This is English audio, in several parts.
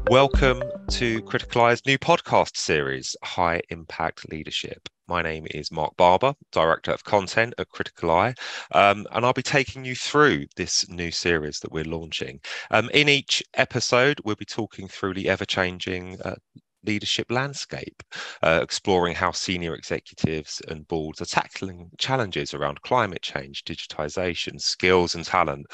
Welcome to Criticaleye's new podcast series, High Impact Leadership. My name is Marc Barber, Director of Content at Criticaleye, and I'll be taking you through this new series that we're launching. In each episode, we'll be talking through the ever-changing leadership landscape, exploring how senior executives and boards are tackling challenges around climate change, digitization, skills and talent,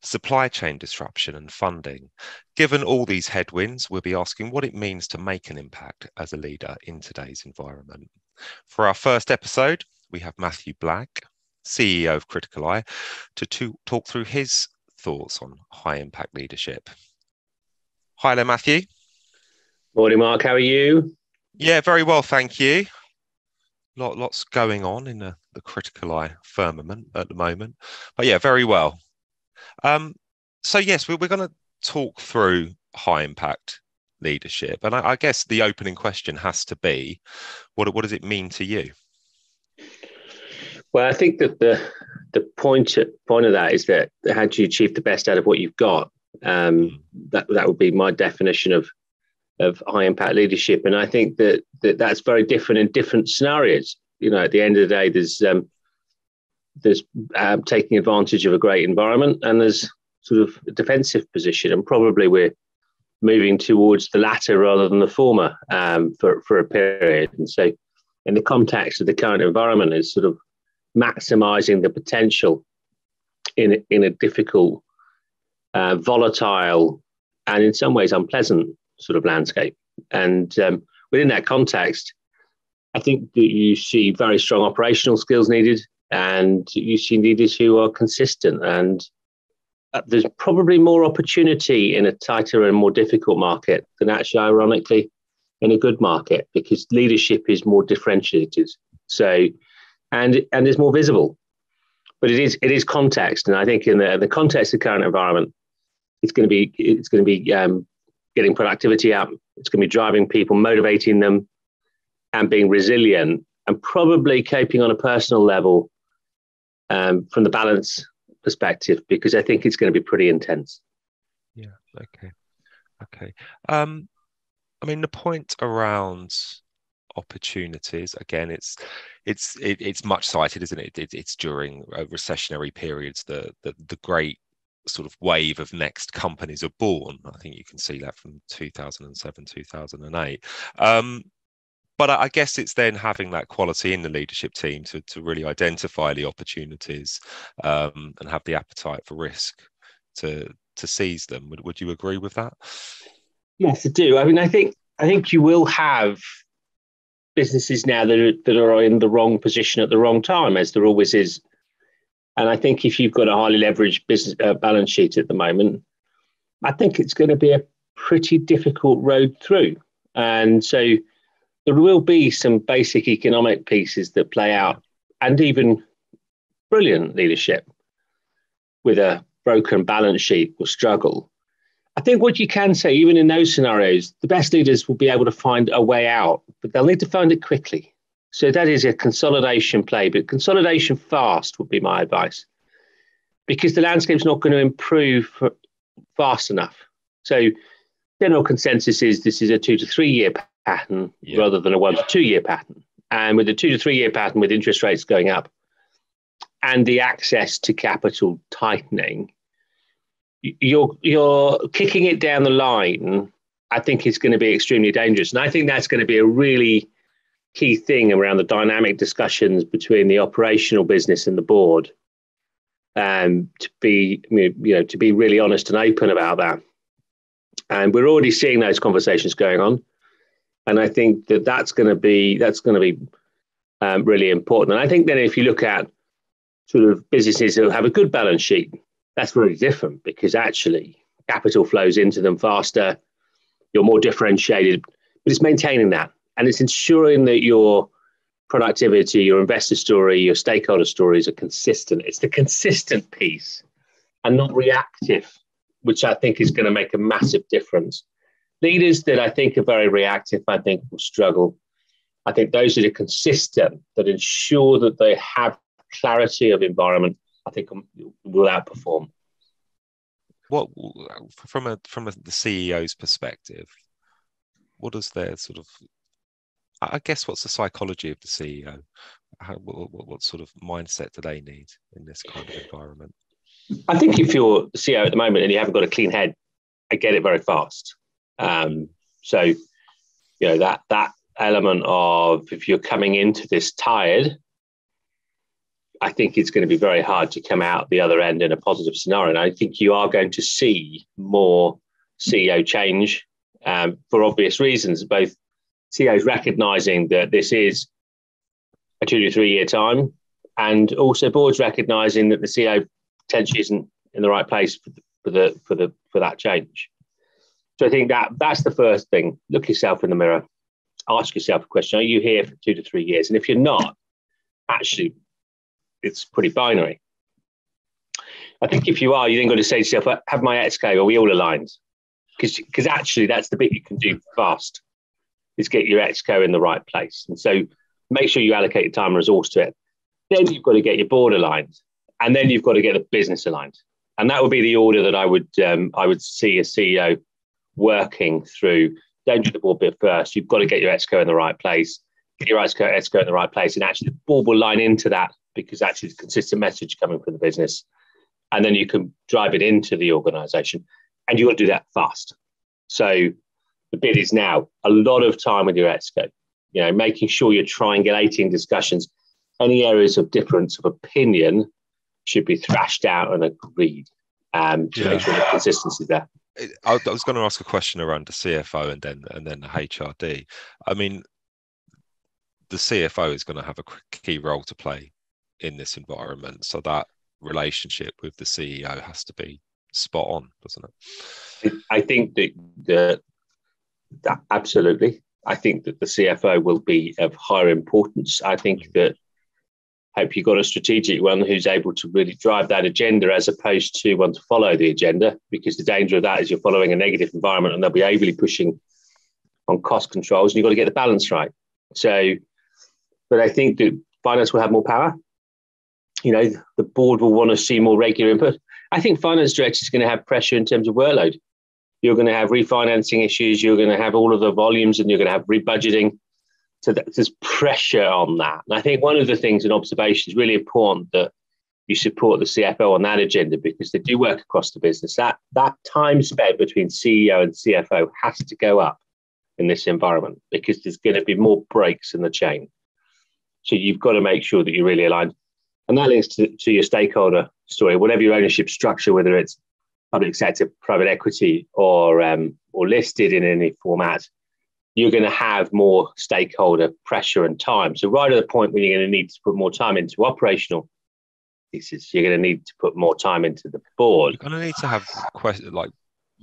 supply chain disruption and funding. Given all these headwinds, we'll be asking what it means to make an impact as a leader in today's environment. For our first episode, we have Matthew Blagg, CEO of Criticaleye, to talk through his thoughts on high impact leadership. Hi there, Matthew. Morning, Mark. How are you? Yeah, very well, thank you. Lots going on in the Criticaleye firmament at the moment, but yeah, very well. So yes, we're going to talk through high impact leadership, and I guess the opening question has to be, what does it mean to you? Well, I think that the point of that is that how do you achieve the best out of what you've got? That would be my definition of high impact leadership, and I think that's very different in different scenarios. You know, at the end of the day, there's taking advantage of a great environment, and there's sort of a defensive position, and probably we're moving towards the latter rather than the former for a period. And so, in the context of the current environment, is sort of maximizing the potential in a difficult, volatile, and in some ways unpleasant sort of landscape. And within that context, I think that you see very strong operational skills needed, and you see leaders who are consistent. And there's probably more opportunity in a tighter and more difficult market than actually, ironically, in a good market, because leadership is more differentiated. So, and is more visible. But it is context, and I think in the context of the current environment, it's going to be getting productivity up. It's going to be driving people, motivating them, and being resilient, and probably coping on a personal level from the balance perspective, because I think it's going to be pretty intense. Yeah. Okay. I mean, the point around opportunities, again, it's much cited, isn't it? It's during recessionary periods the great sort of wave of next companies are born. I think you can see that from 2007, 2008. But I guess it's then having that quality in the leadership team to really identify the opportunities and have the appetite for risk to seize them. Would you agree with that? Yes, I do. I mean, I think you will have businesses now that are in the wrong position at the wrong time, as there always is. And I think if you've got a highly leveraged business balance sheet at the moment, I think it's going to be a pretty difficult road through. And so there will be some basic economic pieces that play out, and even brilliant leadership with a broken balance sheet will struggle. I think what you can say, even in those scenarios, the best leaders will be able to find a way out, but they'll need to find it quickly. So that is a consolidation play, but consolidation fast would be my advice, because the landscape's not going to improve fast enough. So general consensus is this is a 2 to 3 year pattern rather than a 1 to 2 year pattern. And with the 2 to 3 year pattern, with interest rates going up and the access to capital tightening, you're kicking it down the line. I think it's going to be extremely dangerous. And I think that's going to be a really key thing around the dynamic discussions between the operational business and the board, to be really honest and open about that. And we're already seeing those conversations going on, and I think that's going to be really important. And I think then if you look at sort of businesses that have a good balance sheet, that's really different, because actually capital flows into them faster. You're more differentiated, but it's maintaining that. And it's ensuring that your productivity, your investor story, your stakeholder stories are consistent. It's the consistent piece and not reactive, which I think is going to make a massive difference. Leaders that I think are very reactive, I think will struggle. I think those that are consistent, that ensure that they have clarity of environment, I think will outperform. what from the CEO's perspective, what is their sort of, I guess, what's the psychology of the CEO? What sort of mindset do they need in this kind of environment? I think if you're the CEO at the moment and you haven't got a clean head, I get it very fast. So, you know, that element of, if you're coming into this tired, I think it's going to be very hard to come out the other end in a positive scenario. And I think you are going to see more CEO change for obvious reasons, both CEOs recognizing that this is a 2 to 3 year time, and also boards recognizing that the CEO potentially isn't in the right place for that change. So I think that's the first thing. Look yourself in the mirror, ask yourself a question: are you here for 2 to 3 years? And if you're not, actually, it's pretty binary. I think if you are, you then got to say to yourself, have my exco, are we all aligned? Because actually that's the bit you can do fast, is get your exco in the right place. And so make sure you allocate your time and resource to it. Then you've got to get your board aligned, and then you've got to get the business aligned. And that would be the order that I would see a CEO working through. Don't do the board bit first. You've got to get your exco in the right place, get your exco in the right place, and actually the board will line into that, because actually it's a consistent message coming from the business. And then you can drive it into the organization, and you've got to do that fast. So the bit is now a lot of time with your exco, you know, making sure you're triangulating discussions. Any areas of difference of opinion should be thrashed out and agreed to make sure the consistency is there. I was going to ask a question around the CFO and then the HRD. I mean, the CFO is going to have a key role to play in this environment, so that relationship with the CEO has to be spot on, doesn't it? I think that absolutely. I think that the CFO will be of higher importance. I think that, hope you've got a strategic one who's able to really drive that agenda, as opposed to one to follow the agenda, because the danger of that is you're following a negative environment and they'll be overly pushing on cost controls, and you've got to get the balance right. So, but I think that finance will have more power. You know, the board will want to see more regular input. I think finance director is going to have pressure in terms of workload. You're going to have refinancing issues. You're going to have all of the volumes, and you're going to have rebudgeting. So there's pressure on that. And I think one of the things in observation is really important, that you support the CFO on that agenda, because they do work across the business. That time spent between CEO and CFO has to go up in this environment, because there's going to be more breaks in the chain. So you've got to make sure that you're really aligned. And that links to your stakeholder story, whatever your ownership structure, whether it's public sector, private equity, or listed in any format, you're going to have more stakeholder pressure and time. So right at the point when you're going to need to put more time into operational pieces, you're going to need to put more time into the board. You're going to need to have like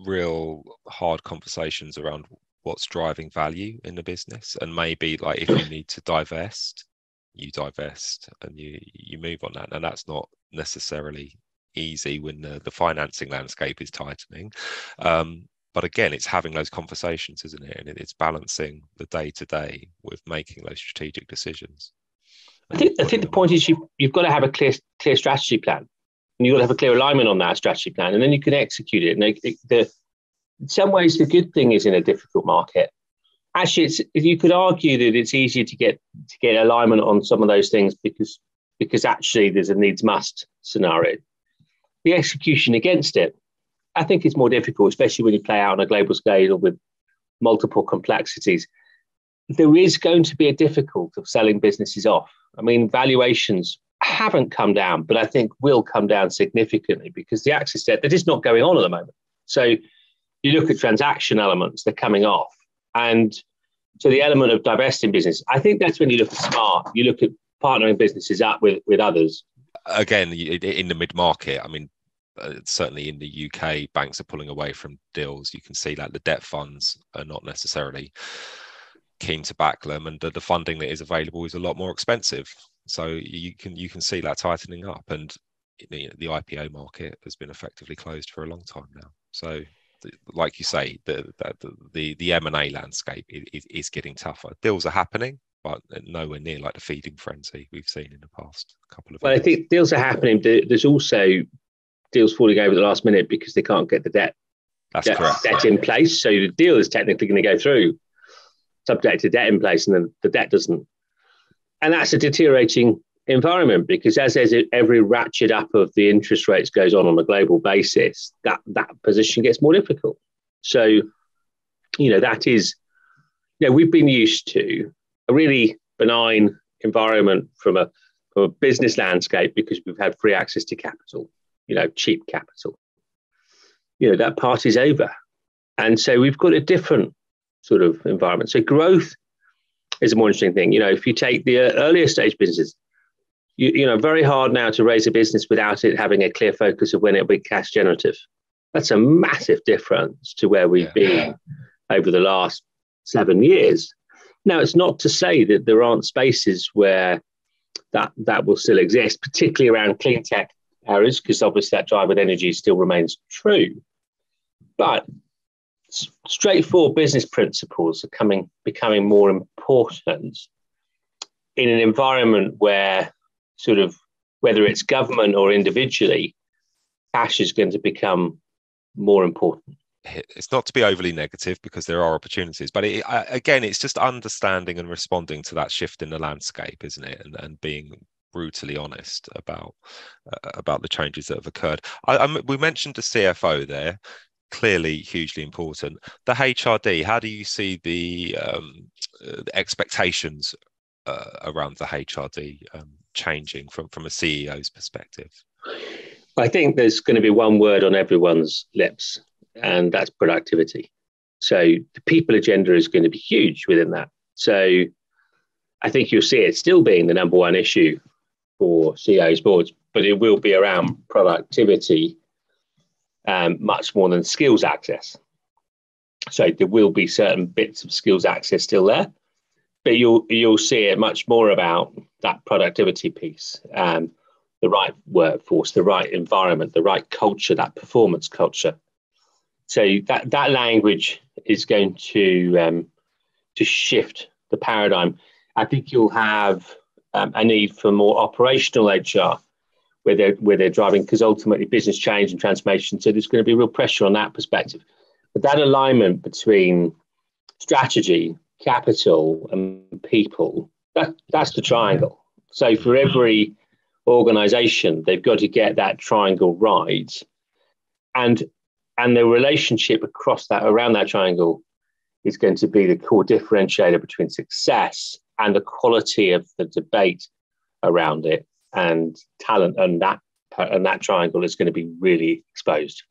real hard conversations around what's driving value in the business, and maybe like if you need to divest, you divest and you move on that. And that's not necessarily easy when the financing landscape is tightening. But again, it's having those conversations, isn't it? And it's balancing the day-to-day with making those strategic decisions. I think the point is you've got to have a clear strategy plan, and you've got to have a clear alignment on that strategy plan, and then you can execute it. And in some ways, the good thing is, in a difficult market, actually, you could argue that it's easier to get alignment on some of those things, because actually there's a needs must scenario. The execution against it, I think, is more difficult, especially when you play out on a global scale or with multiple complexities. There is going to be a difficulty of selling businesses off. I mean, valuations haven't come down, but I think will come down significantly, because the access debt, that is not going on at the moment. So you look at transaction elements, they're coming off. And so the element of divesting business, I think that's when you look at smart, you look at partnering businesses up with others. Again, in the mid-market, I mean, certainly in the UK, banks are pulling away from deals. You can see that the debt funds are not necessarily keen to back them, and the funding that is available is a lot more expensive. So you can see that tightening up, and the IPO market has been effectively closed for a long time now. So, like you say, the M&A landscape is getting tougher. Deals are happening, but nowhere near like the feeding frenzy we've seen in the past couple of years. Well, I think deals are happening. There's also deals falling over at the last minute because they can't get the debt in place. So the deal is technically going to go through, subject to debt in place, and then the debt doesn't. And that's a deteriorating environment, because as there's every ratchet up of the interest rates goes on a global basis, that position gets more difficult. So, that is, we've been used to a really benign environment from a business landscape because we've had free access to capital, cheap capital. That part is over. And so we've got a different sort of environment. So growth is a more interesting thing. If you take the earlier stage businesses, very hard now to raise a business without it having a clear focus of when it'll be cash generative. That's a massive difference to where we've been over the last 7 years. Now, it's not to say that there aren't spaces where that will still exist, particularly around clean tech areas, because obviously that drive with energy still remains true. But straightforward business principles are becoming more important in an environment where sort of, whether it's government or individually, cash is going to become more important. It's not to be overly negative, because there are opportunities, but again, it's just understanding and responding to that shift in the landscape, isn't it? And being brutally honest about the changes that have occurred. We mentioned the CFO there, clearly hugely important. The HRD, how do you see the expectations around the HRD changing from a CEO's perspective? I think there's going to be one word on everyone's lips, and that's productivity. So the people agenda is going to be huge within that. So I think you'll see it still being the number one issue for CEOs boards, but it will be around productivity much more than skills access. So there will be certain bits of skills access still there, but you'll see it much more about that productivity piece, the right workforce, the right environment, the right culture, that performance culture. So that language is going to shift the paradigm. I think you'll have a need for more operational HR, where they're driving, because ultimately business change and transformation. So there's going to be real pressure on that perspective. But that alignment between strategy, capital, and people, that's the triangle. So for every organization, they've got to get that triangle right. And the relationship around that triangle is going to be the core differentiator between success and the quality of the debate around it. And talent and that triangle is going to be really exposed.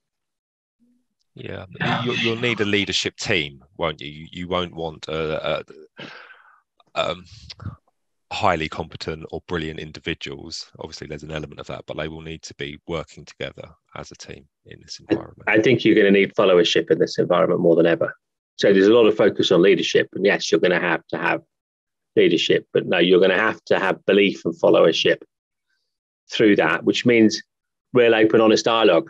Yeah, you'll need a leadership team, won't you? You won't want highly competent or brilliant individuals. Obviously, there's an element of that, but they will need to be working together as a team in this environment. I think you're going to need followership in this environment more than ever. So there's a lot of focus on leadership, and yes, you're going to have leadership, but no, you're going to have belief and followership through that, which means real open, honest dialogue.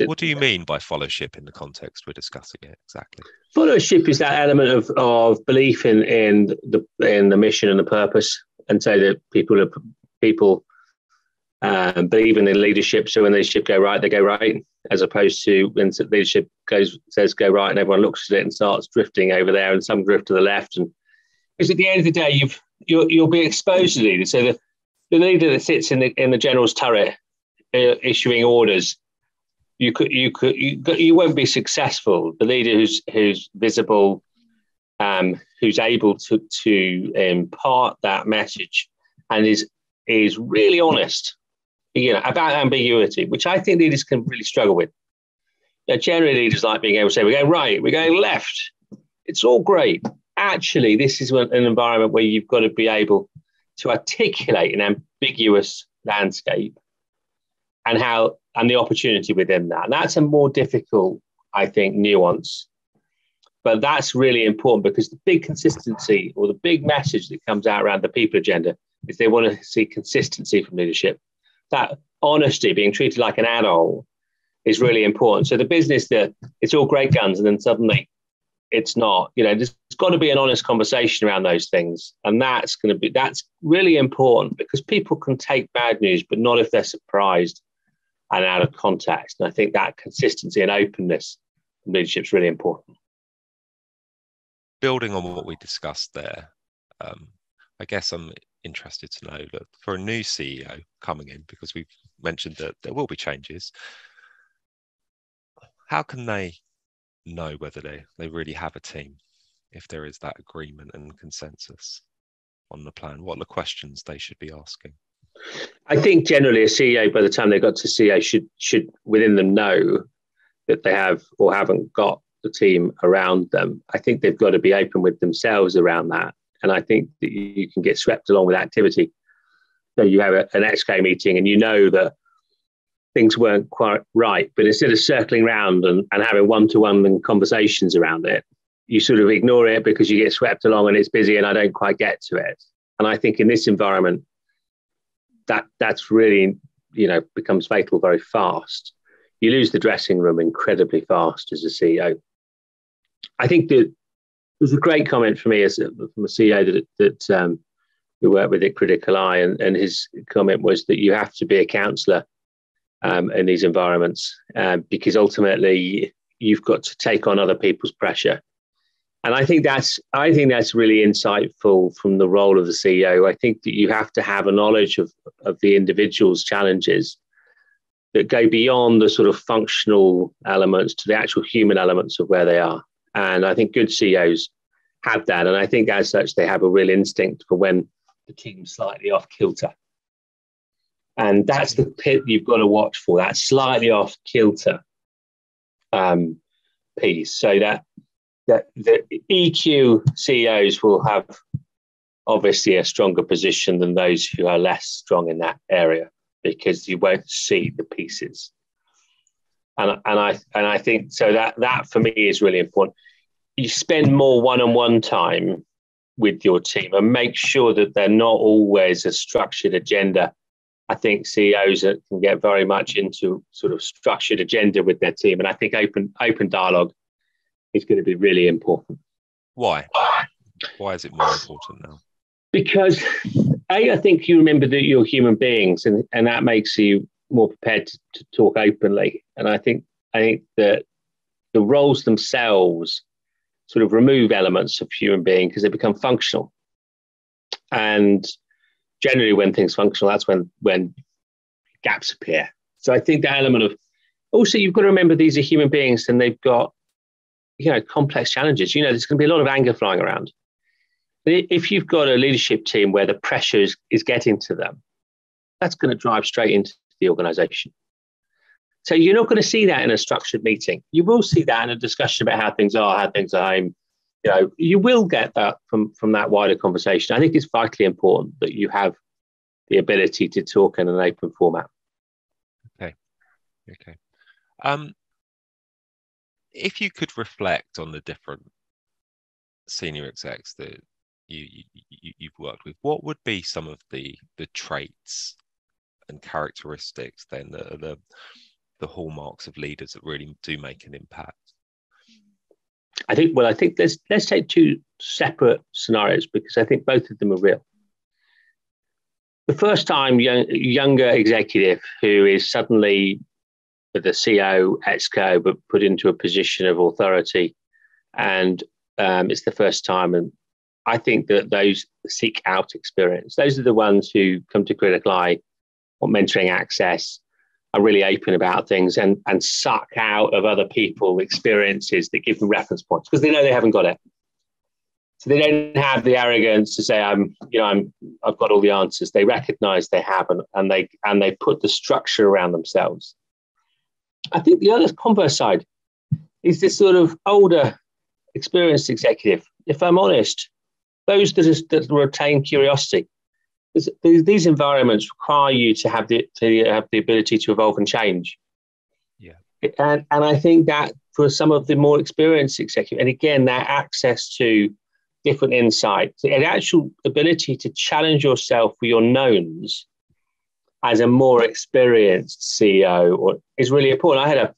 What do you mean by followership in the context we're discussing it exactly? Followership is that element of belief in the mission and the purpose, and so that people believe in the leadership. So when the leadership go right, they go right, as opposed to when leadership says go right, and everyone looks at it and starts drifting over there, and some drift to the left. And because at the end of the day, you'll be exposed to leaders. So the leader that sits in the general's turret issuing orders, you won't be successful. The leader who's visible, who's able to impart that message, and is really honest, about ambiguity, which I think leaders can really struggle with. Generally, leaders like being able to say, we're going right, we're going left. It's all great. Actually, this is an environment where you've got to be able to articulate an ambiguous landscape and the opportunity within that. And that's a more difficult, I think, nuance. But that's really important, because the big consistency, or the big message that comes out around the people agenda, is they want to see consistency from leadership. That honesty, being treated like an adult, is really important. So the business that it's all great guns and then suddenly it's not, there's got to be an honest conversation around those things. And that's really important, because people can take bad news, but not if they're surprised and out of context. And I think that consistency and openness from leadership is really important. Building on what we discussed there, I guess I'm interested to know that for a new CEO coming in, because we've mentioned that there will be changes, how can they know whether they really have a team if there is that agreement and consensus on the plan? What are the questions they should be asking? I think generally a CEO, by the time they got to CEO, should within them know that they have or haven't got the team around them. I think they've got to be open with themselves around that. And I think that you can get swept along with activity. So you have an exco meeting and you know that things weren't quite right, but instead of circling around and having one-to-one conversations around it, you sort of ignore it because you get swept along and it's busy and I don't quite get to it. And I think in this environment, that's really, becomes fatal very fast. You lose the dressing room incredibly fast as a CEO. I think that there's a great comment for me from a CEO that we work with at Criticaleye, and his comment was that you have to be a counsellor in these environments because ultimately you've got to take on other people's pressure. And I think that's really insightful from the role of the CEO. I think that you have to have a knowledge of the individual's challenges that go beyond the sort of functional elements to the actual human elements of where they are. And I think good CEOs have that. And I think as such, they have a real instinct for when the team's slightly off kilter. And that's the pit you've got to watch for, that slightly off kilter piece. So that the EQ CEOs will have obviously a stronger position than those who are less strong in that area because you won't see the pieces. And I think so that for me is really important. You spend more one-on-one time with your team and make sure that they're not always a structured agenda. I think CEOs can get very much into sort of structured agenda with their team. And I think open dialogue is going to be really important. Why? Why is it more important now? Because I think you remember that you're human beings and that makes you more prepared to talk openly. And I think that the roles themselves sort of remove elements of human being because they become functional. And generally when things functional, that's when gaps appear. So I think the element of also you've got to remember these are human beings and they've got complex challenges. There's going to be a lot of anger flying around. If you've got a leadership team where the pressure is getting to them, that's going to drive straight into the organization. So you're not going to see that in a structured meeting. You will see that in a discussion about how things are home. You will get that from that wider conversation. I think it's vitally important that you have the ability to talk in an open format. Okay. If you could reflect on the different senior execs that you've worked with, what would be some of the traits and characteristics then that are the hallmarks of leaders that really do make an impact? I think let's take two separate scenarios because I think both of them are real. The first time younger executive who is suddenly the CEO, exco, but put into a position of authority, and it's the first time, and I think that those seek out experience. Those are the ones who come to Criticaleye or mentoring access, are really open about things and suck out of other people experiences that give them reference points because they know they haven't got it. So they don't have the arrogance to say I've got all the answers. They recognize they haven't, and they put the structure around themselves. I think the other converse side is this sort of older, experienced executive. If I'm honest, those that retain curiosity. These environments require you to have the ability to evolve and change. Yeah. And I think that for some of the more experienced executives, and again, that access to different insights, an actual ability to challenge yourself for your knowns as a more experienced CEO is really important. I had a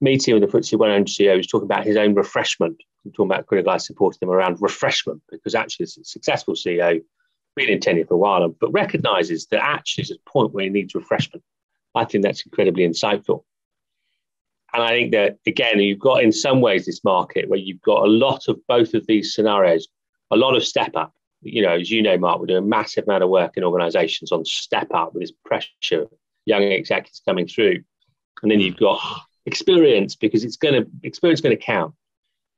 meeting with the FTSE 100 CEO who was talking about his own refreshment. I'm talking about Criticaleye supporting him around refreshment because actually it's a successful CEO, been in tenure for a while, but recognises that actually there's a point where he needs refreshment. I think that's incredibly insightful. And I think that, again, you've got in some ways this market where you've got a lot of both of these scenarios, a lot of step up. As you know, Marc, we're doing a massive amount of work in organizations on step up with this pressure, young executives coming through. And then you've got experience, because experience going to count.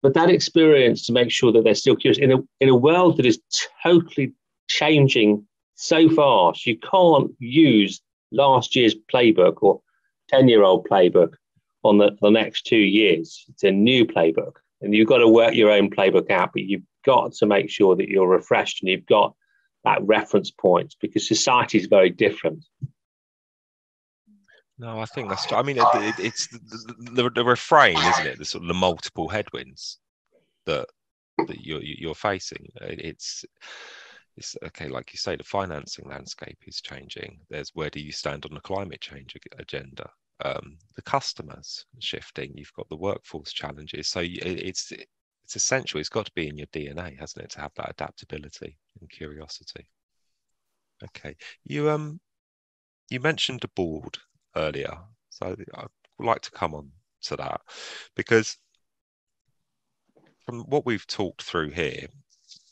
But that experience to make sure that they're still curious in a world that is totally changing so fast, you can't use last year's playbook or 10-year-old playbook on the next 2 years. It's a new playbook, and you've got to work your own playbook out, but you've got to make sure that you're refreshed and you've got that reference point, because society is very different. No, I think that's. I mean, it's the refrain, isn't it? The sort of the multiple headwinds that you're facing. It's okay, like you say, the financing landscape is changing. There's where do you stand on the climate change agenda? The customers shifting. You've got the workforce challenges. So it's essential. It's got to be in your DNA, hasn't it, to have that adaptability and curiosity. Okay, you mentioned the board earlier, so I'd like to come on to that, because from what we've talked through here,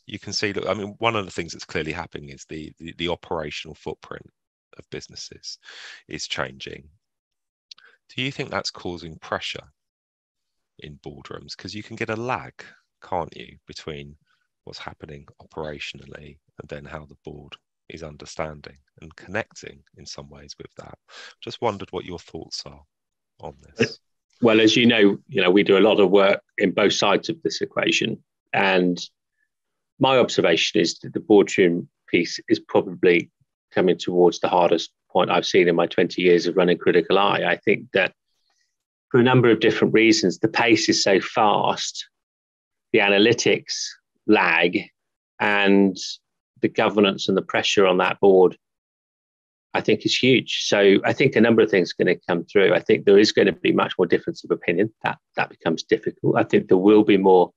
you can see that, I mean, one of the things that's clearly happening is the operational footprint of businesses is changing. Do you think that's causing pressure in boardrooms? Because you can get a lag, can't you, between what's happening operationally and then how the board is understanding and connecting in some ways with that. Just wondered what your thoughts are on this. Well, as you know, we do a lot of work in both sides of this equation, and my observation is that the boardroom piece is probably coming towards the hardest point I've seen in my 20 years of running Criticaleye. I think that for a number of different reasons, the pace is so fast, the analytics lag, and the governance and the pressure on that board, I think, is huge. So I think a number of things are going to come through. I think there is going to be much more difference of opinion. That becomes difficult. I think there will be more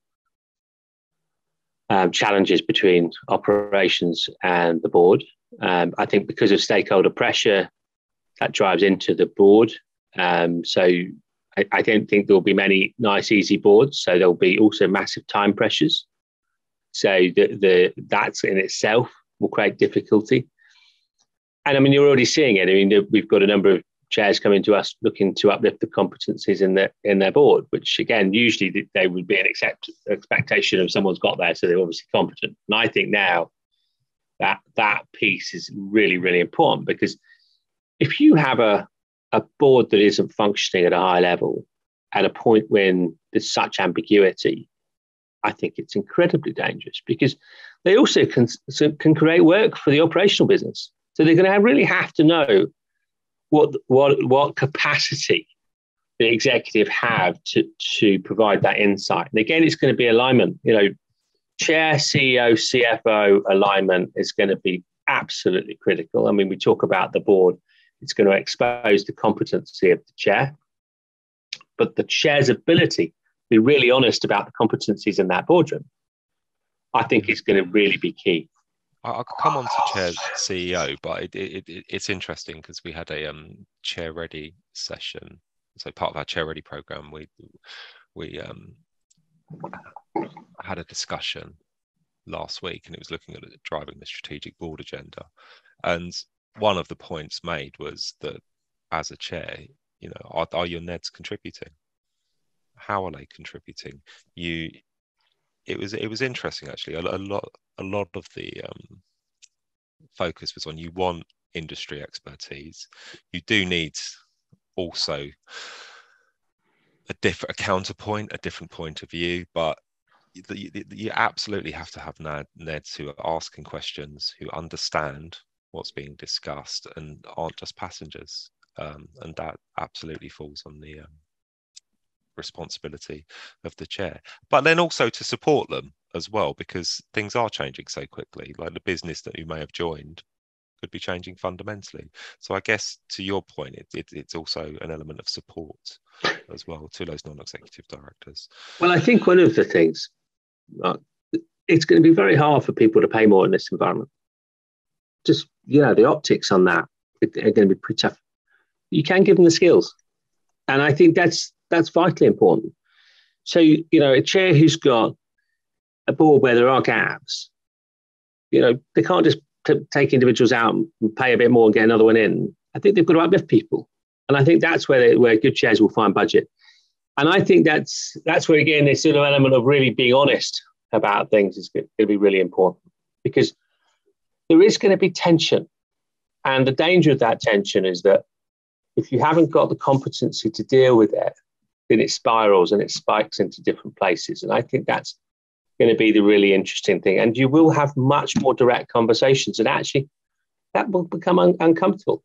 challenges between operations and the board. I think because of stakeholder pressure, that drives into the board. So I don't think there will be many nice, easy boards. So there'll be also massive time pressures. So that's in itself will create difficulty. And I mean, you're already seeing it. I mean, we've got a number of chairs coming to us looking to uplift the competencies in their board, which again, usually they would be an expectation of someone's got there, so they're obviously competent. And I think now that piece is really, really important, because if you have a board that isn't functioning at a high level at a point when there's such ambiguity, I think it's incredibly dangerous, because they also can create work for the operational business. So they're going to really have to know what capacity the executive have to provide that insight. And again, it's going to be alignment. Chair, CEO, CFO alignment is going to be absolutely critical. I mean, we talk about the board. It's going to expose the competency of the chair, but the chair's ability to be really honest about the competencies in that boardroom, I think, is going to really be key. I'll come on to chair CEO, but it's interesting because we had a chair ready session. So part of our chair ready program, we had a discussion last week, and it was looking at driving the strategic board agenda. And one of the points made was that as a chair, are your NEDs contributing? How are they contributing? It was interesting, actually. A lot of the focus was on, you want industry expertise. You do need also a counterpoint, a different point of view, but you absolutely have to have NEDs who are asking questions, who understand what's being discussed and aren't just passengers. And that absolutely falls on the responsibility of the chair, but then also to support them as well, because things are changing so quickly. Like the business that you may have joined could be changing fundamentally. So I guess to your point, it's also an element of support as well to those non-executive directors. Well, I think one of the things, it's going to be very hard for people to pay more in this environment. Just, the optics on that are going to be pretty tough. you can give them the skills. And I think that's vitally important. So, a chair who's got a board where there are gaps, they can't just take individuals out and pay a bit more and get another one in. I think they've got to uplift people. And I think that's where good chairs will find budget. And I think that's where, again, this sort of element of really being honest about things is going to be really important, because there is going to be tension. And the danger of that tension is that if you haven't got the competency to deal with it, then it spirals and it spikes into different places. And I think that's going to be the really interesting thing. And you will have much more direct conversations, and actually that will become uncomfortable.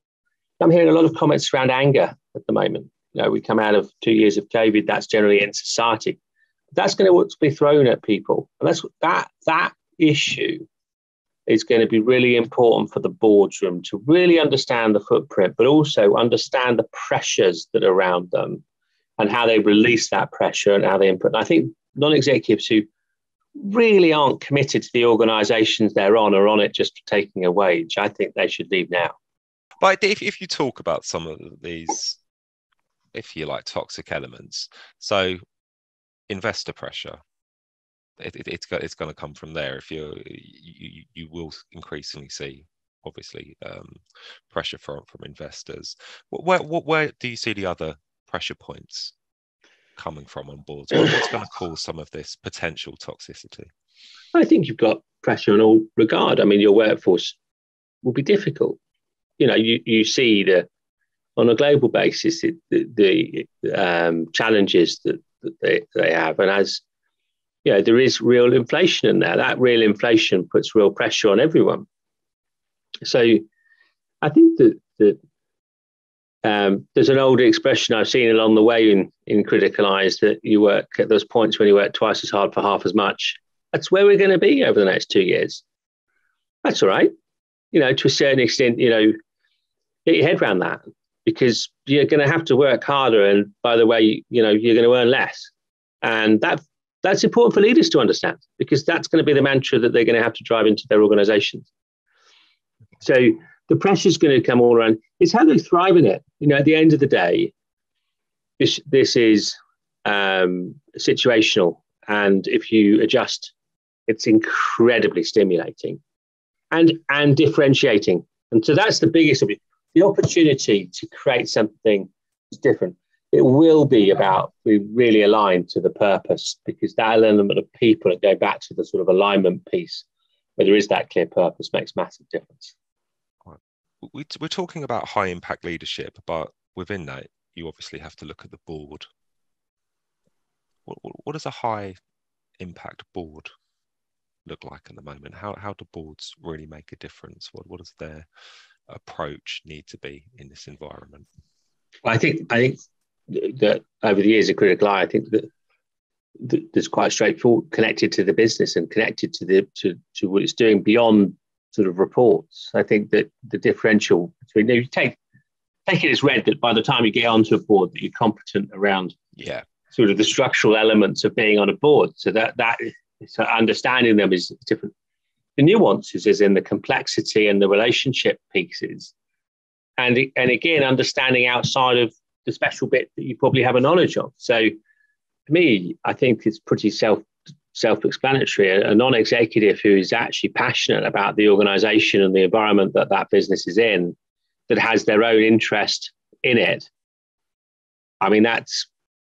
I'm hearing a lot of comments around anger at the moment. We come out of 2 years of COVID, that's generally in society. That's going to be thrown at people. And that issue is going to be really important for the boardroom to really understand the footprint, but also understand the pressures that are around them and how they release that pressure and how they input. And I think non-executives who really aren't committed to the organisations they're on or on it just for taking a wage, I think they should leave now. But if you talk about some of these, if you like, toxic elements, so investor pressure, it's going to come from there. If you will increasingly see, obviously, pressure from investors. Where do you see the other pressure points coming from on boards? What's going to cause some of this potential toxicity? I think you've got pressure in all regard. I mean, your workforce will be difficult. You see on a global basis the challenges that they have, and as there is real inflation in there. That real inflation puts real pressure on everyone. So I think that there's an old expression I've seen along the way in Criticaleye, is that you work at those points when you work twice as hard for half as much. That's where we're going to be over the next 2 years. That's all right. To a certain extent, get your head around that, because you're going to have to work harder. And by the way, you're going to earn less. And that's important for leaders to understand, because that's going to be the mantra that they're going to have to drive into their organizations. So the pressure is going to come all around. It's how they thrive in it. At the end of the day, this is situational. And if you adjust, it's incredibly stimulating and differentiating. And so that's the biggest of it. The opportunity to create something different. It will be about being really aligned to the purpose, because that element of people, and go back to the sort of alignment piece, where there is that clear purpose, makes massive difference. We're talking about high impact leadership, but within that, you obviously have to look at the board. What does a high impact board look like at the moment? How do boards really make a difference? What does their approach need to be in this environment? I think that over the years of Criticaleye, I think that there's quite straightforward, connected to the business and connected to what it's doing beyond sort of reports. I think that the differential between, you take it as read that by the time you get onto a board, that you're competent around sort of the structural elements of being on a board. So that so understanding them is different. The nuances is in the complexity and the relationship pieces, and again, understanding outside of the special bit that you probably have a knowledge of. So for me, I think it's pretty self-explanatory. A non-executive who is actually passionate about the organization and the environment that business is in, that has their own interest in it, I mean, that's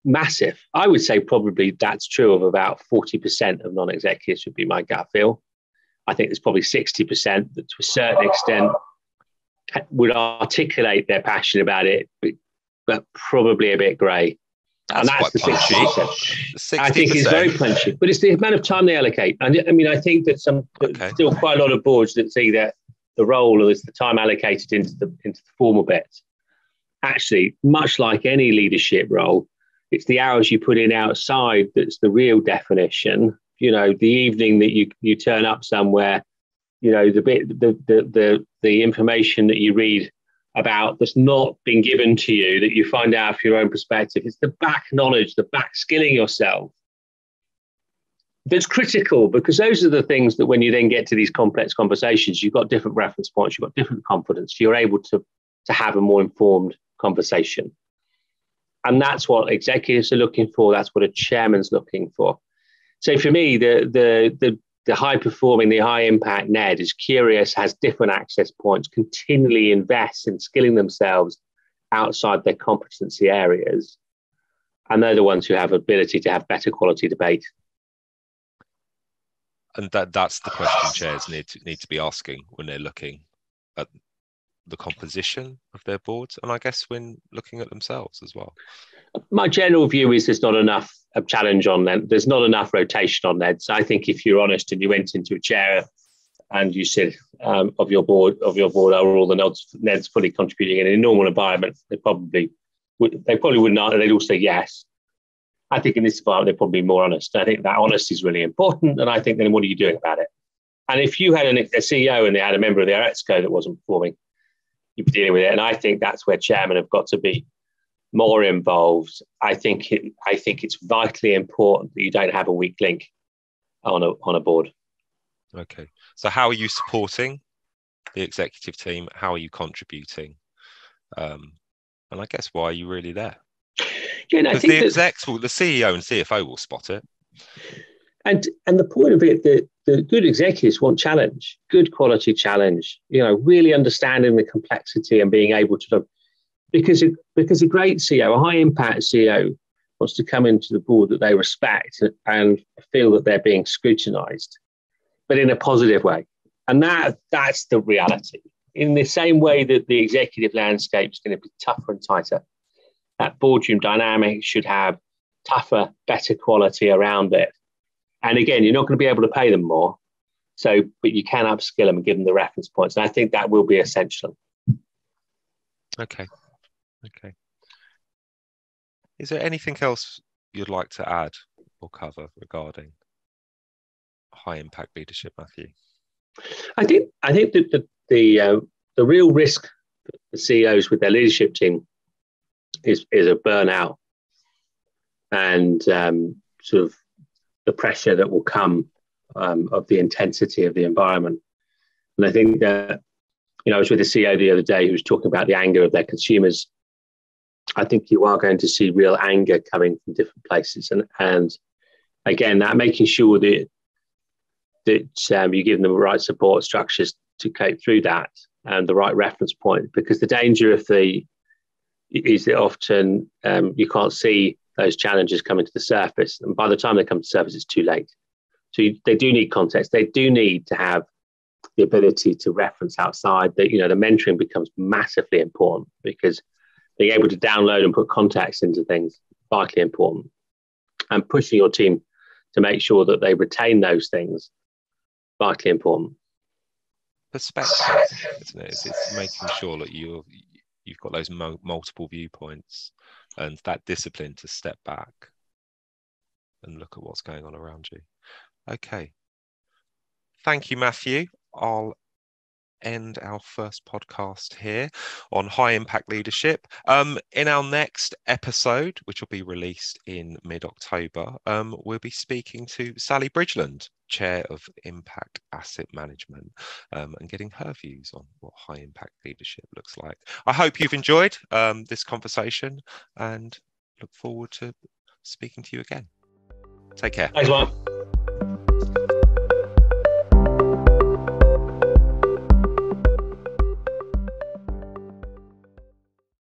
massive. I would say probably that's true of about 40% of non-executives, would be my gut feel. I think there's probably 60% that to a certain extent would articulate their passion about it, but probably a bit grey. And that's the 60%. I think it's very punchy, but it's the amount of time they allocate. And I mean, I think that there's still quite a lot of boards that see that the role or the time allocated into the formal bits. Actually, much like any leadership role, it's the hours you put in outside that's the real definition. The evening that you turn up somewhere, the information that you read about that's not been given to you, that you find out from your own perspective. It's the back knowledge, the back skilling yourself that's critical, because those are the things that when you then get to these complex conversations, you've got different reference points, you've got different confidence, you're able to have a more informed conversation. And that's what executives are looking for. That's what a chairman's looking for. So for me, the high performing, the high impact NED is curious, has different access points, continually invests in skilling themselves outside their competency areas. And they're the ones who have ability to have better quality debate. And that's the question chairs need to be asking when they're looking at the composition of their boards, and I guess when looking at themselves as well. My general view is there's not enough challenge on them. There's not enough rotation on NEDs. I think if you're honest and you went into a chair and you said of your board, are all the NEDs fully contributing in a normal environment, they probably wouldn't answer. They'd all say yes. I think in this environment, they're probably more honest. I think that honesty is really important. And I think then what are you doing about it? And if you had a CEO and they had a member of the ExCo that wasn't performing, you'd be dealing with it. And I think that's where chairmen have got to be more involved. I think it's vitally important that you don't have a weak link on a board. Okay. So how are you supporting the executive team? How are you contributing? And I guess why are you really there? Yeah, I think the execs the CEO and CFO will spot it. And the point of it, the good executives want challenge, good quality challenge, really understanding the complexity and being able to, because a great CEO, a high impact CEO wants to come into the board that they respect and feel that they're being scrutinized, but in a positive way. And that's the reality. In the same way that the executive landscape is going to be tougher and tighter, that boardroom dynamic should have tougher, better quality around it. And again, you're not going to be able to pay them more. But you can upskill them and give them the reference points. And I think that will be essential. Okay. Is there anything else you'd like to add or cover regarding high impact leadership, Matthew? I think that the real risk for CEOs with their leadership team is a burnout and sort of the pressure that will come of the intensity of the environment. And I think that, I was with a CEO the other day who was talking about the anger of their consumers. I think you are going to see real anger coming from different places. And again, that making sure that you give them the right support structures to cope through that and the right reference point, because the danger is that often you can't see those challenges coming to the surface. And by the time they come to the surface, it's too late. So they do need context. They do need to have the ability to reference outside. The mentoring becomes massively important, because being able to download and put context into things is vitally important. And pushing your team to make sure that they retain those things, vitally important. Perspective, isn't it? It's making sure that you've got those multiple viewpoints and that discipline to step back and look at what's going on around you. Okay. Thank you, Matthew. I'll end our first podcast here on high impact leadership. In our next episode, which will be released in mid-October, we'll be speaking to Sally Bridgeland, Chair of Impact Asset Management, and getting her views on what high impact leadership looks like. I hope you've enjoyed this conversation and look forward to speaking to you again. Take care. Thanks, Marc.